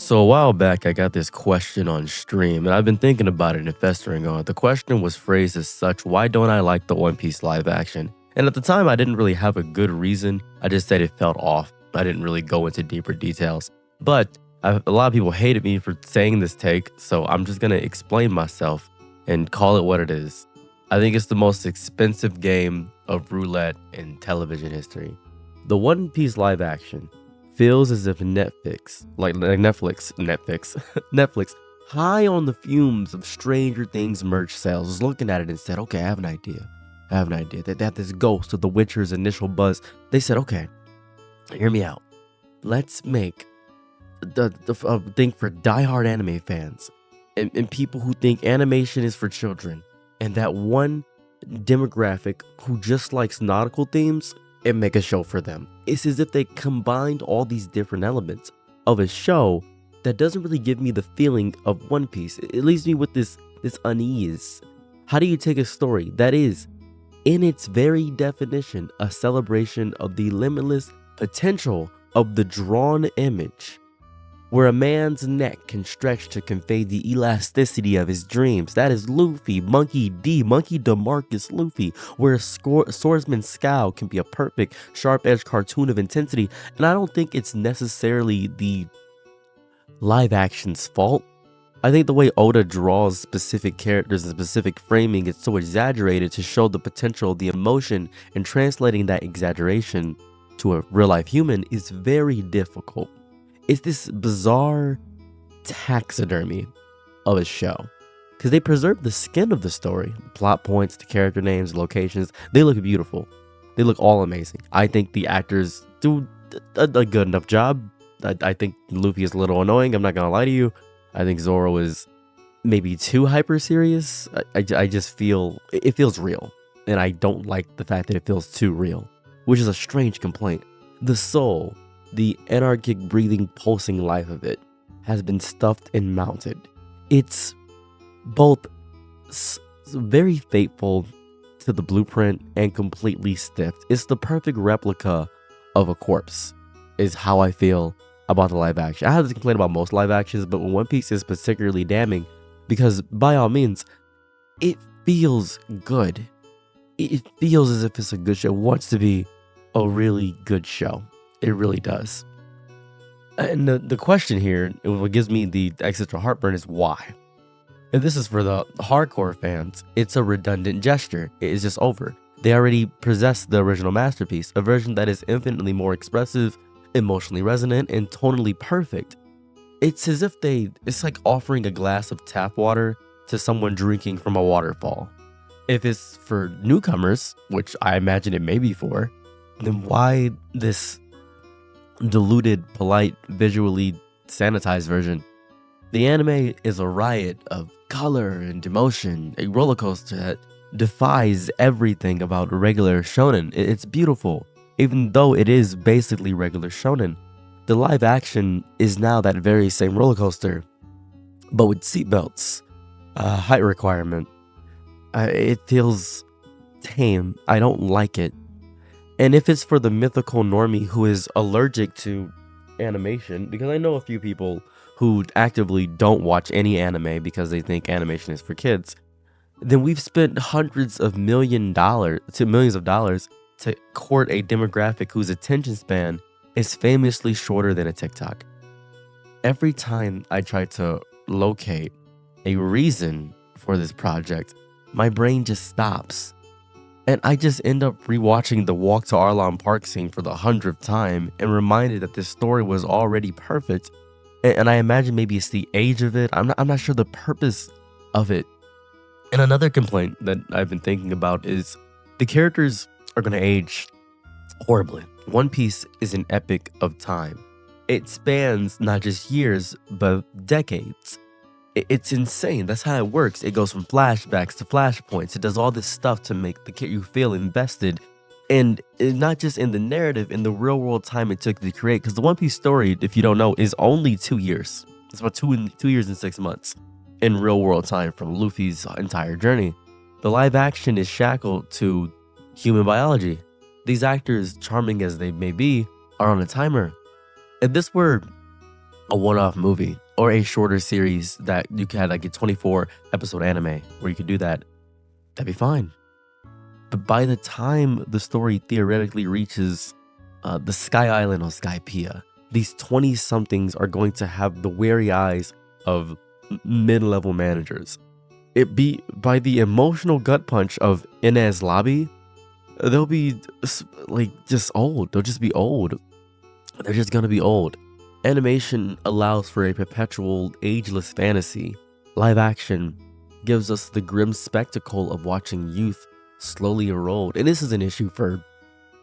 So a while back, I got this question on stream, and I've been thinking about it and festering on it. The question was phrased as such: Why don't I like the One Piece live action? And at the time, I didn't really have a good reason. I just said it felt off. I didn't really go into deeper details. But a lot of people hated me for saying this take, so I'm just gonna explain myself and call it what it is. I think it's the most expensive game of roulette in television history. The One Piece live action feels as if Netflix, Netflix, high on the fumes of Stranger Things merch sales, was looking at it and said, okay, I have an idea. They have this ghost of The Witcher's initial buzz. They said, okay, hear me out. Let's make the thing for diehard anime fans and people who think animation is for children, and that one demographic who just likes nautical themes, and make a show for them. It's as if they combined all these different elements of a show that doesn't really give me the feeling of One Piece. It leaves me with this unease. How do you take a story that is, in its very definition, a celebration of the limitless potential of the drawn image, where a man's neck can stretch to convey the elasticity of his dreams? That is Luffy, Monkey DeMarcus Luffy, where a swordsman's scowl can be a perfect, sharp-edged cartoon of intensity. And I don't think it's necessarily the live action's fault. I think the way Oda draws specific characters and specific framing is so exaggerated to show the potential, the emotion, and translating that exaggeration to a real-life human is very difficult. It's this bizarre taxidermy of a show, because they preserve the skin of the story, plot points, the character names, locations. They look beautiful. They look all amazing. I think the actors do a good enough job. I think Luffy is a little annoying. I'm not gonna lie to you. I think Zoro is maybe too hyper serious. I just feel it feels real, and I don't like the fact that it feels too real, which is a strange complaint. The soul, the anarchic breathing pulsing life of it, has been stuffed and mounted. It's both very faithful to the blueprint and completely stiffed. It's the perfect replica of a corpse, is how I feel about the live action. I have to complain about most live actions, but One Piece is particularly damning because, by all means, it feels good. It feels as if it's a good show. It wants to be a really good show. It really does. And the question here, what gives me the extra heartburn, is why? If this is for the hardcore fans, it's a redundant gesture. It is just over. They already possess the original masterpiece, a version that is infinitely more expressive, emotionally resonant, and tonally perfect. It's as if it's like offering a glass of tap water to someone drinking from a waterfall. If it's for newcomers, which I imagine it may be for, then why this diluted, polite, visually sanitized version? The anime is a riot of color and emotion, a roller coaster that defies everything about regular shonen. It's beautiful, even though it is basically regular shonen. The live action is now that very same roller coaster, but with seatbelts, a height requirement. It feels tame. I don't like it. And if it's for the mythical normie who is allergic to animation, because I know a few people who actively don't watch any anime because they think animation is for kids, then we've spent hundreds of millions of dollars to court a demographic whose attention span is famously shorter than a TikTok. Every time I try to locate a reason for this project, my brain just stops. And I just end up rewatching the Walk to Arlong Park scene for the 100th time and reminded that this story was already perfect. And I imagine maybe it's the age of it. I'm not sure the purpose of it. And another complaint that I've been thinking about is the characters are going to age horribly. One Piece is an epic of time. It spans not just years, but decades. It's insane. That's how it works. It goes from flashbacks to flashpoints. It does all this stuff to make you feel invested. And not just in the narrative, in the real world time it took to create. Because the One Piece story, if you don't know, is only 2 years. It's about 2 years and 6 months in real world time from Luffy's entire journey. The live action is shackled to human biology. These actors, charming as they may be, are on a timer. If this were a one-off movie or a shorter series that you could have like a 24 episode anime where you could do that, that'd be fine. But by the time the story theoretically reaches the Sky Island of Skypiea, these 20 somethings are going to have the wary eyes of mid-level managers. It be by the emotional gut punch of Inez Lobby, they'll be like just old. They'll just be old. They're just gonna be old. Animation allows for a perpetual ageless fantasy. Live action gives us the grim spectacle of watching youth slowly erode. And this is an issue for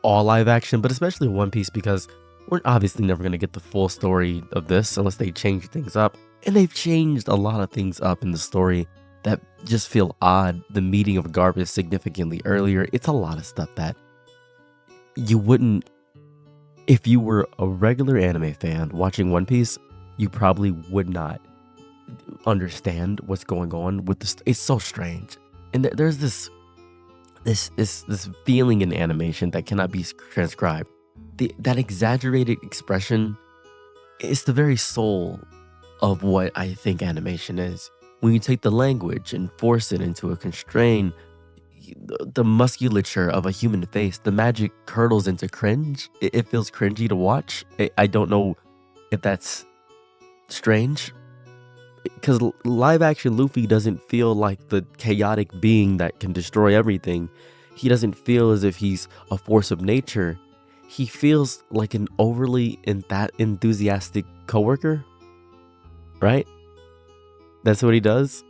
all live action, but especially One Piece, because we're obviously never gonna get the full story of this unless they change things up. And they've changed a lot of things up in the story that just feel odd. The meeting of Garp significantly earlier. It's a lot of stuff that you wouldn't, if you were a regular anime fan watching One Piece, you probably would not understand what's going on with this. It's so strange. And there's this feeling in animation that cannot be transcribed. That exaggerated expression is the very soul of what I think animation is. When you take the language and force it into a constraint, the musculature of a human face, the magic curdles into cringe. It feels cringy to watch. I don't know if that's strange, because live action Luffy doesn't feel like the chaotic being that can destroy everything. He doesn't feel as if he's a force of nature. He feels like an overly enthusiastic coworker, right? That's what he does.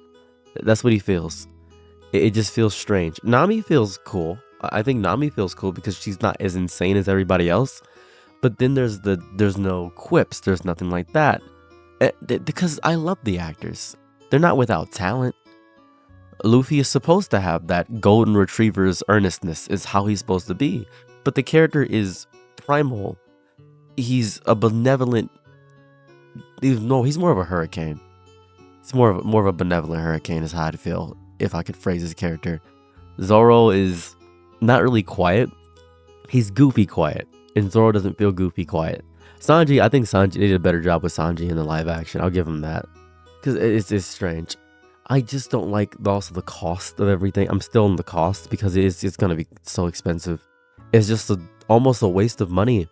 That's what he feels. It just feels strange. Nami feels cool. I think Nami feels cool because she's not as insane as everybody else. But then there's no quips. There's nothing like that. Because I love the actors. They're not without talent. Luffy is supposed to have that golden retriever's earnestness, is how he's supposed to be. But the character is primal. He's a benevolent. He's more of a hurricane. It's more of a benevolent hurricane is how I'd feel if I could phrase his character. Zoro is not really quiet. He's goofy quiet. And Zoro doesn't feel goofy quiet. Sanji, I think Sanji did a better job with Sanji in the live action. I'll give him that. Because it's strange. I just don't like also the cost of everything. I'm still in the cost because it's going to be so expensive. It's just almost a waste of money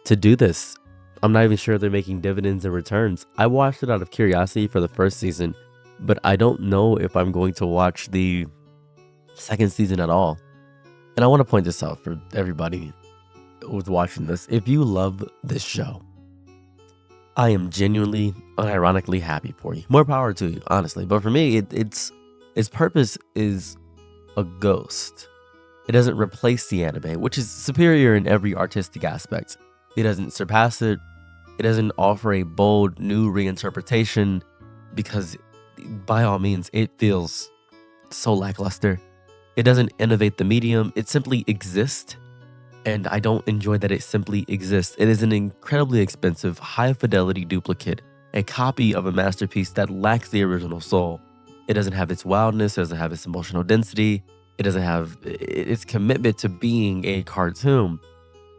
to do this. I'm not even sure they're making dividends and returns. I watched it out of curiosity for the first season, but I don't know if I'm going to watch the second season at all. And I want to point this out for everybody who's watching this. If you love this show, I am genuinely, unironically happy for you. More power to you, honestly. But for me, its purpose is a ghost. It doesn't replace the anime, which is superior in every artistic aspect. It doesn't surpass it. It doesn't offer a bold new reinterpretation because by all means, it feels so lackluster. It doesn't innovate the medium. It simply exists. And I don't enjoy that it simply exists. It is an incredibly expensive, high-fidelity duplicate, a copy of a masterpiece that lacks the original soul. It doesn't have its wildness, it doesn't have its emotional density, it doesn't have its commitment to being a cartoon.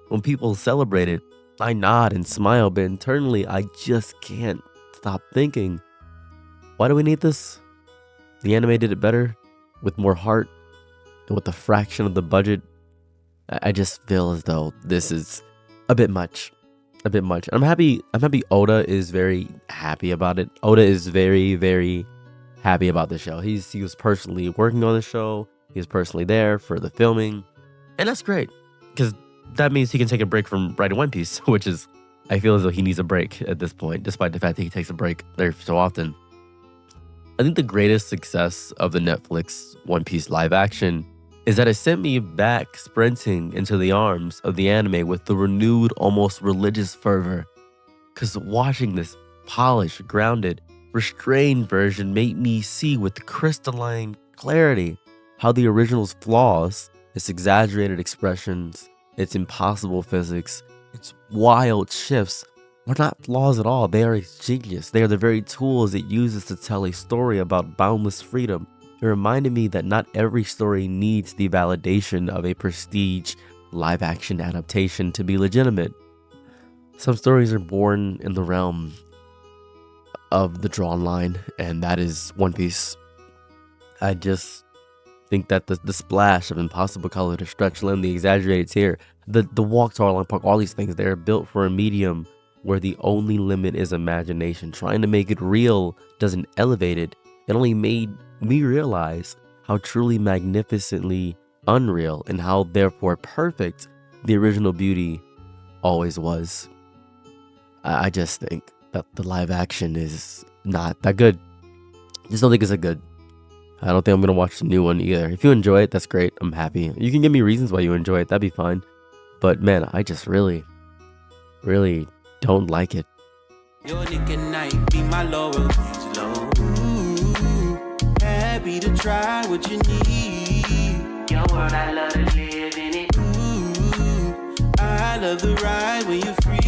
When people celebrate it, I nod and smile, but internally, I just can't stop thinking, why do we need this? The anime did it better, with more heart, and with a fraction of the budget. I just feel as though this is a bit much. I'm happy Oda is very happy about it. Oda is very, very happy about the show. He was personally working on the show. He was personally there for the filming. And that's great, because that means he can take a break from writing One Piece, which is, I feel as though he needs a break at this point, despite the fact that he takes a break there so often. I think the greatest success of the Netflix One Piece live action is that it sent me back sprinting into the arms of the anime with the renewed, almost religious fervor. Because watching this polished, grounded, restrained version made me see with crystalline clarity how the original's flaws, its exaggerated expressions, its impossible physics, its wild shifts, are not flaws at all. They are its genius. They are the very tools it uses to tell a story about boundless freedom. It reminded me that not every story needs the validation of a prestige live-action adaptation to be legitimate. Some stories are born in the realm of the drawn line, and that is One Piece. I just think that the splash of impossible color, the stretch limb, the exaggerated tear, the walk to Arlong Park, all these things, they're built for a medium where the only limit is imagination. Trying to make it real doesn't elevate it. It only made me realize how truly magnificently unreal and how therefore perfect the original beauty always was. I just think that the live action is not that good. Just don't think it's that good. I don't think I'm gonna watch the new one either. If you enjoy it, that's great. I'm happy. You can give me reasons why you enjoy it. That'd be fine. But man, I just really don't like it. Your Nick and Night be my loyalties low. Happy to try what you need. Your world, I love to live in it. I love the ride when you're free.